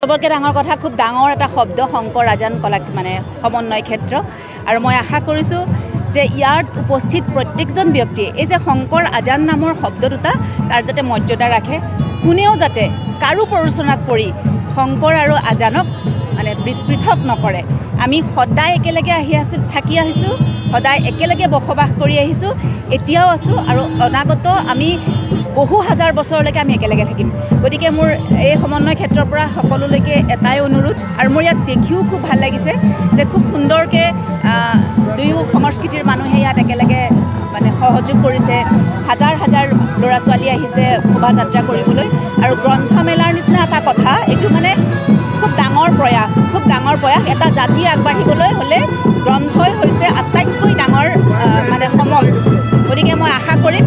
सबके डाঙर कथा खूब डाঙर एटा शब्द शंकर आजान कला माने समन्वय क्षेत्र और मैं आशा करिছোঁ जे यार उपस्थित प्रत्येकजन व्यक्ति এই যে শংকৰ আজান নামৰ শব্দ দুটা তাৰ যাতে মৰ্যাদা ৰাখে কোনেও যাতে কাৰো প্ৰৰোচনাত পৰি শংকৰ আৰু আজানক মানে পৃথক নকৰে আমি সদায় একেলগে থাকি আহিছোঁ সদায় একেলগে বসবাস কৰি আহিছোঁ এতিয়াও আছোঁ আৰু অনাগত আমি বহু হাজাৰ বছৰলৈকে আমি একেলগে থাকিম গতিকে মোৰ এই সমন্বয় ক্ষেত্ৰৰ পৰা সকলোলৈকে এটাই অনুৰোধ আৰু মোৰ ইয়াত দেখিও খুব ভাল লাগিছে যে খুব সুন্দৰকৈ দুয়ো সংস্কৃতিৰ মানুহে ইয়াত একেলগে মানে সহযোগ কৰিছে হাজাৰ হাজাৰ ল'ৰা ছোৱালী আহিছে শোভাযাত্ৰা কৰিবলৈ আৰু গ্ৰন্থমেলাৰ নিচিনা এটা কথা এইটো মানে খুব ডাঙৰ প্ৰয়াস এটা জাতি আগবাঢ়িবলৈ হ'লে গ্ৰন্থই হৈছে আটাইতকৈ ডাঙৰ মানে সমল গতিকে মই আশা কৰিম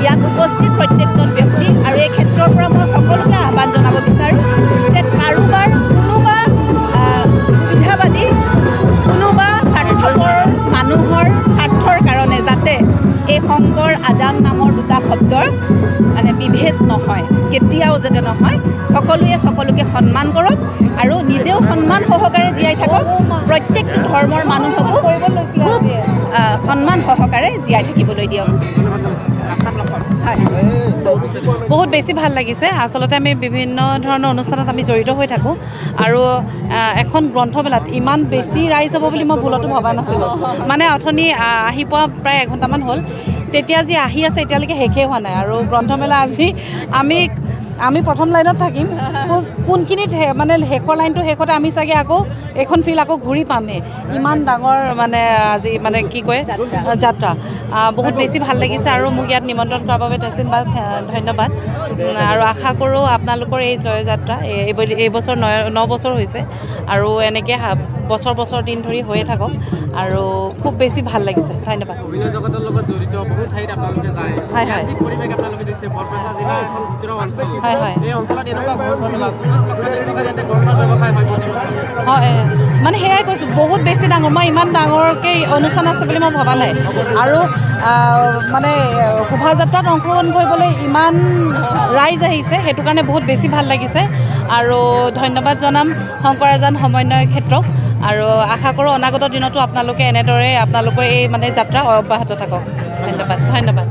ইয়াত উপস্থিত প্ৰত্যেকজন ব্যক্তি আৰু এই ক্ষেত্ৰৰ পৰা মই সকলোকে আহ্বান জনাব বিচাৰোঁ যে কাৰোবাৰ কোনোবা সুবিধাবাদী কোনোবা স্বাৰ্থপৰ মানুহৰ স্বাৰ্থৰ কাৰণে যাতে এই শংকৰ আজান নামৰ দুটা শব্দৰ মানে বিভেদ নহয় কেতিয়াও যাতে নহয় সকলোৱে সকলোকে সন্মান কৰক আৰু নিজেও সন্মান সহকাৰে জীয়াই থাকক প্ৰত্যেকটো ধৰ্মৰ মানুহকো খুব সন্মান সহকাৰে জীয়াই থাকিবলৈ দিয়ক बहुत बेसि ভাল লাগিছে আসলতে আমি বিভিন্ন ধৰণৰ অনুষ্ঠানত আমি জড়িত হৈ থাকোঁ আৰু এখন গ্ৰন্থমেলাত ইমান বেছি ৰাইজ হ'ব বুলি মই ভুলতো ভবা নাছিলোঁ মানে অথনি আহি পোৱা প্ৰায় এঘণ্টামান হ'ল তেতিয়া যি আহি আছে এতিয়ালৈকে শেষেই হোৱা নাই আৰু গ্ৰন্থমেলা আজি আমি প্ৰথম লাইনত থাকিম কোনখিনিত মানে শেষৰ লাইনটো শেষতে আমি চাগে আকৌ এখন ফিল্ড আকৌ ঘূৰি পামহে ইমান ডাঙৰ মানে আজি মানে কি কয় যাত্ৰা বহুত বেছি ভাল লাগিছে আৰু মোক ইয়াত নিমন্ত্ৰণ কৰাৰ বাবে ধন্যবাদ আৰু আশা কৰোঁ আপোনালোকৰ এই জয়যাত্ৰা এইবছৰ 9 বছৰ হৈছে আৰু এনেকৈ বছৰ দিন ধৰি হৈয়ে থাকক আৰু খুব বেছি ভাল লাগিছে ধন্যবাদ অভিনয় জগতৰ লগত জড়িত বহুত ঠাইত আপোনালোকে যায় হয় হয় পৰিৱেশ আপোনালোকে দিছে বৰপেটা জিলা এখন ভিতৰৰ অঞ্চল হয় হয় এই অঞ্চলত এনেকুৱা গ্ৰন্থমেলা 40 লক্ষ টকাৰ ইয়াতে গ্ৰন্থৰ ব্যৱসায় হয় প্ৰতি বছৰ হয় মানে সেয়াই কৈছোঁ বহুত বেছি ডাঙৰ মই ইমান ডাঙৰকৈ অনুষ্ঠান আছে বুলি মই ভবা নাই আৰু মানে শোভাযাত্ৰাত অংশগ্ৰহণ কৰিবলৈ ইমান ৰাইজ আহিছে সেইটো কাৰণে বহুত বেছি ভাল লাগিছে আৰু ধন্যবাদ জনাম শংকৰ আজান সমন্বয় ক্ষেত্ৰক আৰু আশা কৰোঁ অনাগত দিনতো আপোনালোকে এনেদৰে আপোনালোকৰ এই মানে যাত্ৰা অব্যাহত থাকক ধন্যবাদ